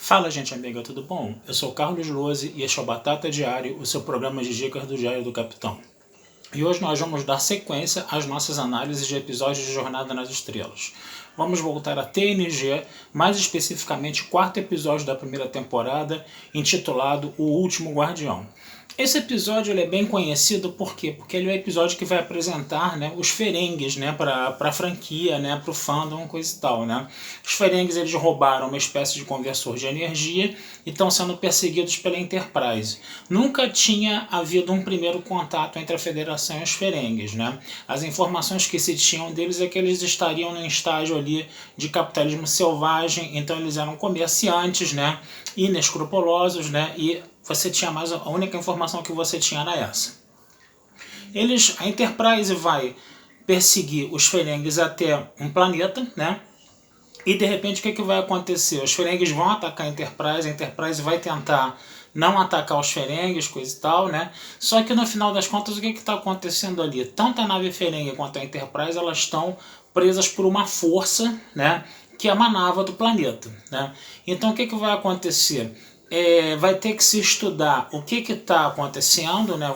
Fala, gente amiga, tudo bom? Eu sou o Carlos Lose e este é o Batata Diário, o seu programa de dicas do Diário do Capitão. E hoje nós vamos dar sequência às nossas análises de episódios de Jornada nas Estrelas. Vamos voltar a TNG, mais especificamente o quarto episódio da primeira temporada, intitulado O Último Guardião. Esse episódio ele é bem conhecido por quê? Porque ele é o episódio que vai apresentar, né, os Ferengues, né, para a franquia, né, para o fandom, coisa e tal. Né? Os Ferengues eles roubaram uma espécie de conversor de energia e estão sendo perseguidos pela Enterprise. Nunca tinha havido um primeiro contato entre a Federação e os Ferengues. Né? As informações que se tinham deles é que eles estariam num estágio ali de capitalismo selvagem, então eles eram comerciantes, né, inescrupulosos, né, e você tinha mais, a única informação que você tinha era essa. A Enterprise vai perseguir os Ferengues até um planeta, né? E de repente o que vai acontecer? Os Ferengues vão atacar a Enterprise vai tentar não atacar os Ferengues, coisa e tal, né? Só que no final das contas o que está acontecendo ali? Tanto a nave Ferengue quanto a Enterprise elas estão presas por uma força, né? Que emanava do planeta, né? Então o que vai acontecer? Vai ter que se estudar o que está acontecendo, né?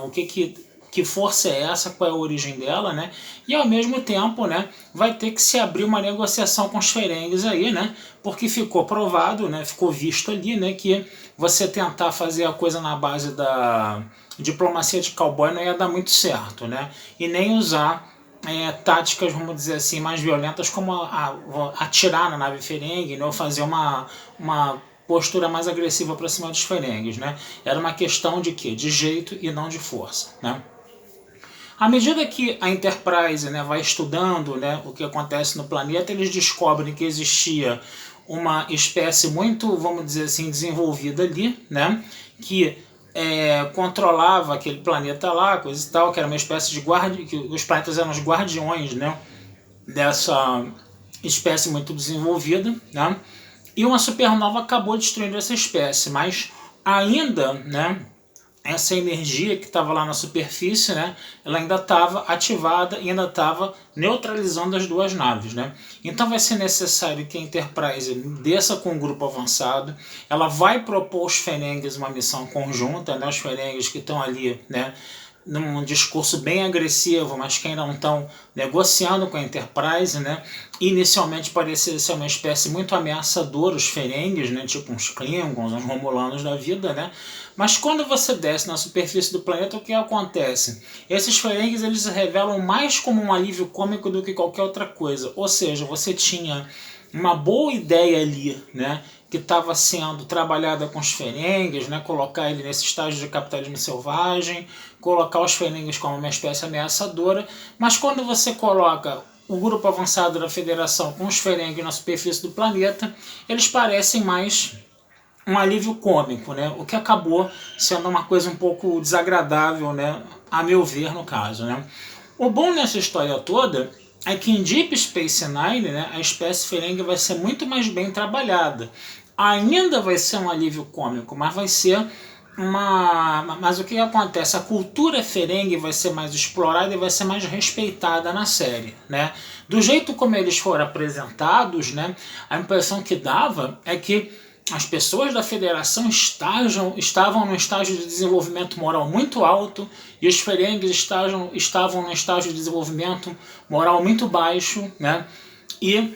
Que força é essa, qual é a origem dela, né? E ao mesmo tempo, né, vai ter que se abrir uma negociação com os Ferengues aí, né? Porque ficou provado, né, ficou visto ali, né, que você tentar fazer a coisa na base da diplomacia de cowboy não ia dar muito certo, né? E nem usar táticas, vamos dizer assim, mais violentas como atirar na nave Ferengue, né, ou fazer uma postura mais agressiva para cima dos Ferengues, né? Era uma questão de quê? De jeito e não de força, né? À medida que a Enterprise, né, vai estudando, né, o que acontece no planeta, eles descobrem que existia uma espécie muito, vamos dizer assim, desenvolvida ali, né, que controlava aquele planeta lá, coisa e tal, que era uma espécie de guarda, que os planetas eram os guardiões, né, dessa espécie muito desenvolvida, né, e uma supernova acabou destruindo essa espécie, mas ainda, né, essa energia que estava lá na superfície, né, ela ainda estava ativada e ainda estava neutralizando as duas naves. Né? Então vai ser necessário que a Enterprise desça com um grupo avançado, ela vai propor aos Ferengues uma missão conjunta, né, os Ferengues que estão ali, né, num discurso bem agressivo, mas que ainda não estão negociando com a Enterprise, né? Inicialmente parecia ser uma espécie muito ameaçadora, os Ferengues, né? Tipo uns Klingons, uns Romulanos da vida, né? Mas quando você desce na superfície do planeta, o que acontece? Esses Ferengues eles se revelam mais como um alívio cômico do que qualquer outra coisa. Ou seja, você tinha uma boa ideia ali, né, que estava sendo trabalhada com os Ferengues, né, colocar ele nesse estágio de capitalismo selvagem, colocar os Ferengues como uma espécie ameaçadora, mas quando você coloca o grupo avançado da Federação com os Ferengues na superfície do planeta, eles parecem mais um alívio cômico, né, o que acabou sendo uma coisa um pouco desagradável, né, a meu ver, no caso. Né. O bom nessa história toda é que em Deep Space Nine, né, a espécie Ferengue vai ser muito mais bem trabalhada. Ainda vai ser um alívio cômico, mas vai ser Mas o que acontece? A cultura Ferengue vai ser mais explorada e vai ser mais respeitada na série. Né? Do jeito como eles foram apresentados, né, a impressão que dava é que as pessoas da Federação estavam num estágio de desenvolvimento moral muito alto e os Ferengues estavam num estágio de desenvolvimento moral muito baixo, né? E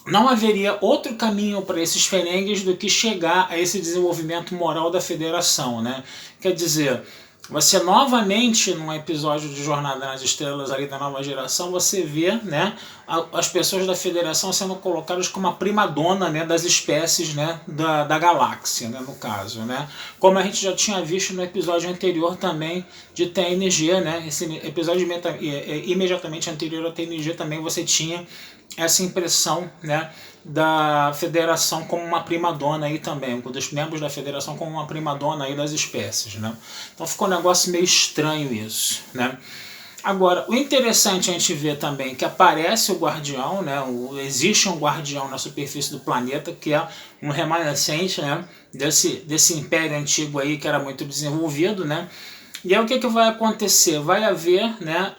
não haveria outro caminho para esses Ferengues do que chegar a esse desenvolvimento moral da Federação, né? Quer dizer, você novamente, num episódio de Jornada nas Estrelas ali da nova geração, você vê, né, as pessoas da Federação sendo colocadas como a primadona, né, das espécies, né, da galáxia, né, no caso. Né? Como a gente já tinha visto no episódio anterior também de TNG, né, esse episódio imediatamente anterior a TNG também você tinha essa impressão, né, da Federação como uma primadona aí também, dos membros da Federação como uma primadona aí das espécies. Né? Então ficou um negócio meio estranho isso. Né? Agora, o interessante a gente ver também que aparece o Guardião, né? Existe um Guardião na superfície do planeta que é um remanescente, né, desse império antigo aí que era muito desenvolvido, né? E aí o que vai acontecer? Vai haver, né,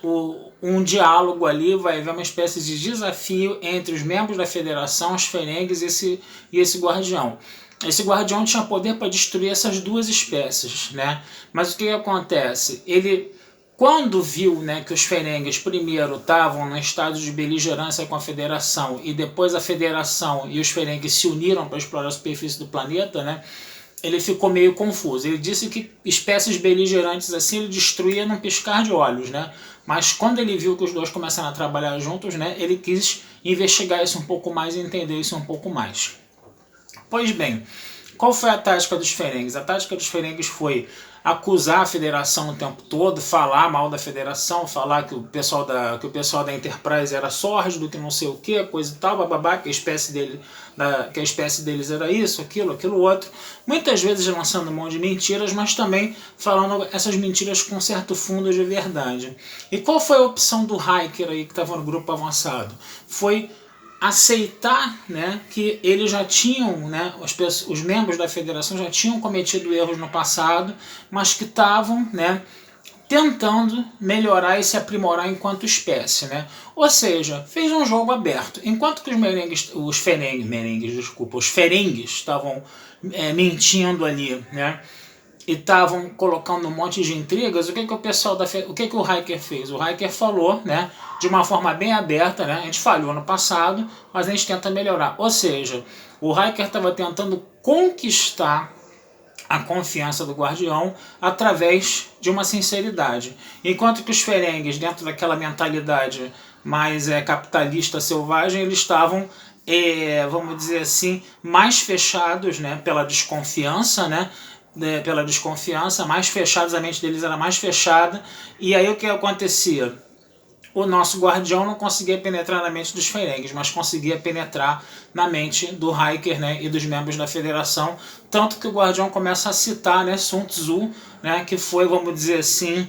um diálogo ali, vai haver uma espécie de desafio entre os membros da federação, os Ferengues e esse guardião. Esse guardião tinha poder para destruir essas duas espécies, né? Mas o que acontece? Ele, quando viu, né, que os Ferengues primeiro estavam no estado de beligerância com a Federação e depois a Federação e os Ferengues se uniram para explorar a superfície do planeta, né? Ele ficou meio confuso. Ele disse que espécies beligerantes assim ele destruía num piscar de olhos, né? Mas quando ele viu que os dois começaram a trabalhar juntos, né, ele quis investigar isso um pouco mais e entender isso um pouco mais. Pois bem, qual foi a tática dos Ferengues? A tática dos Ferengues foi acusar a Federação o tempo todo, falar mal da Federação, falar que o pessoal da Enterprise era sórdido, que não sei o que, coisa e tal, bababá, que a espécie deles era isso, aquilo outro. Muitas vezes lançando mão de mentiras, mas também falando essas mentiras com certo fundo de verdade. E qual foi a opção do Riker aí que estava no grupo avançado? Foi aceitar, né, que eles já tinham, né, os membros da federação já tinham cometido erros no passado, mas que estavam, né, tentando melhorar e se aprimorar enquanto espécie, né? Ou seja, fez um jogo aberto. Enquanto que os Ferengues estavam mentindo ali, né? E estavam colocando um monte de intrigas, o que o Riker fez? O Riker falou, né, de uma forma bem aberta, né, a gente falhou no passado, mas a gente tenta melhorar. Ou seja, o Riker estava tentando conquistar a confiança do Guardião através de uma sinceridade. Enquanto que os Ferengues, dentro daquela mentalidade mais capitalista selvagem, eles estavam, vamos dizer assim, mais fechados, né, pela desconfiança, né, mais fechados, a mente deles era mais fechada, e aí o que acontecia? O nosso guardião não conseguia penetrar na mente dos Ferengues, mas conseguia penetrar na mente do Riker, né, e dos membros da Federação, tanto que o guardião começa a citar, né, Sun Tzu, né, que foi, vamos dizer assim,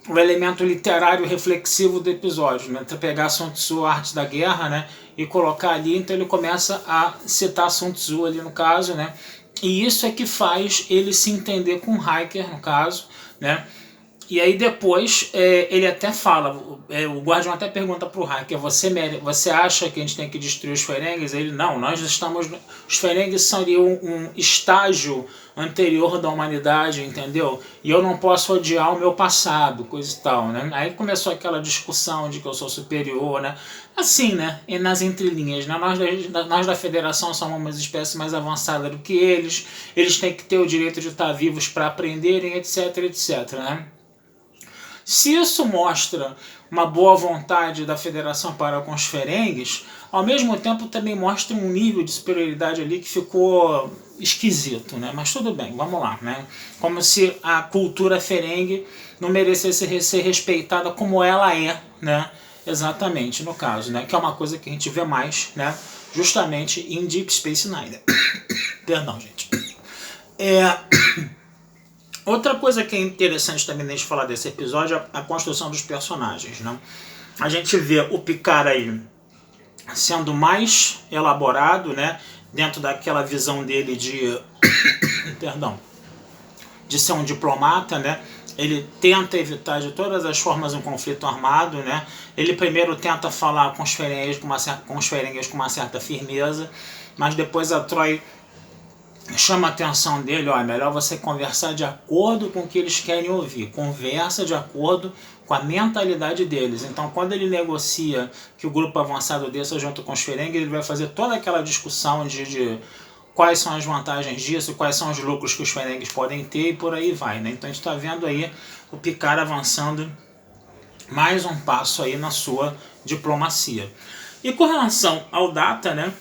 o elemento literário reflexivo do episódio, né, pegar Sun Tzu, a arte da guerra, né, e colocar ali, então ele começa a citar Sun Tzu ali no caso, né, e isso é que faz ele se entender com o Riker, no caso, né? E aí depois ele até fala, o Guardião até pergunta pro Riker, você acha que a gente tem que destruir os Ferengues? Ele, não, os Ferengues seriam um estágio anterior da humanidade, entendeu? E eu não posso odiar o meu passado, coisa e tal, né? Aí começou aquela discussão de que eu sou superior, né? Assim, né? E nas entrelinhas, né? Nós da Federação somos uma espécie mais avançada do que eles têm que ter o direito de estar vivos para aprenderem, etc, etc, né? Se isso mostra uma boa vontade da Federação para com os Ferengues, ao mesmo tempo também mostra um nível de superioridade ali que ficou esquisito, né? Mas tudo bem, vamos lá, né? Como se a cultura Ferengue não merecesse ser respeitada como ela é, né? Exatamente, no caso, né? Que é uma coisa que a gente vê mais, né? Justamente em Deep Space Nine. Perdão, gente. Outra coisa que é interessante também a gente falar desse episódio é a construção dos personagens, né? A gente vê o Picard aí sendo mais elaborado, né? Dentro daquela visão dele de de ser um diplomata, né? Ele tenta evitar de todas as formas um conflito armado, né? Ele primeiro tenta falar com os Ferengues com uma certa firmeza, mas depois a Troi chama a atenção dele, ó, é melhor você conversar de acordo com o que eles querem ouvir, conversa de acordo com a mentalidade deles. Então quando ele negocia que o grupo avançado desça junto com os Ferengues, ele vai fazer toda aquela discussão de quais são as vantagens disso, quais são os lucros que os Ferengues podem ter e por aí vai, né? Então a gente está vendo aí o Picard avançando mais um passo aí na sua diplomacia. E com relação ao Data, né?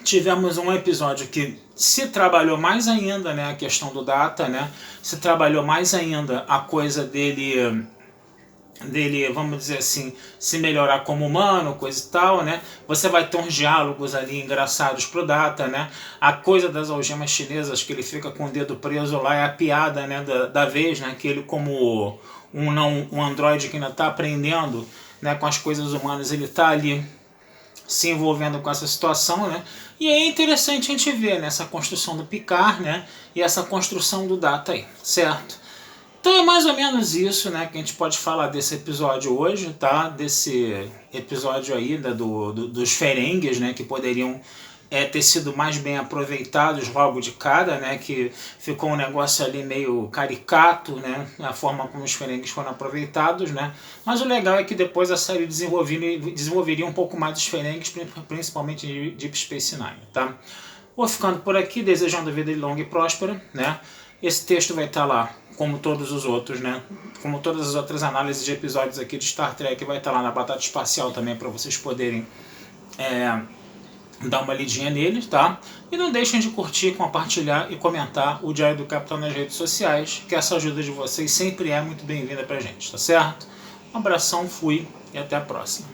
Tivemos um episódio que se trabalhou mais ainda, né, a questão do Data, né, se trabalhou mais ainda a coisa dele, vamos dizer assim, se melhorar como humano, coisa e tal, né, você vai ter uns diálogos ali engraçados pro Data, né, a coisa das algemas chinesas, que ele fica com o dedo preso lá, é a piada, né, da vez, né, que ele como um androide que ainda está aprendendo, né, com as coisas humanas, ele está ali se envolvendo com essa situação, né? E é interessante a gente ver, né, essa construção do Picard, né, e essa construção do Data aí, certo? Então é mais ou menos isso, né, que a gente pode falar desse episódio hoje, tá? Desse episódio aí dos Ferengues, né, que poderiam ter sido mais bem aproveitados logo de cara, né, que ficou um negócio ali meio caricato, né, a forma como os Ferengues foram aproveitados, né, mas o legal é que depois a série desenvolveria um pouco mais os Ferengues, principalmente de Deep Space Nine, tá? Vou ficando por aqui, desejando vida longa e próspera, né, esse texto vai estar lá, como todos os outros, né, como todas as outras análises de episódios aqui de Star Trek, vai estar lá na Batata Espacial também, para vocês poderem dar uma lidinha neles, tá? E não deixem de curtir, compartilhar e comentar o Diário do Capitão nas redes sociais, que essa ajuda de vocês sempre é muito bem-vinda pra gente, tá certo? Um abração, fui e até a próxima.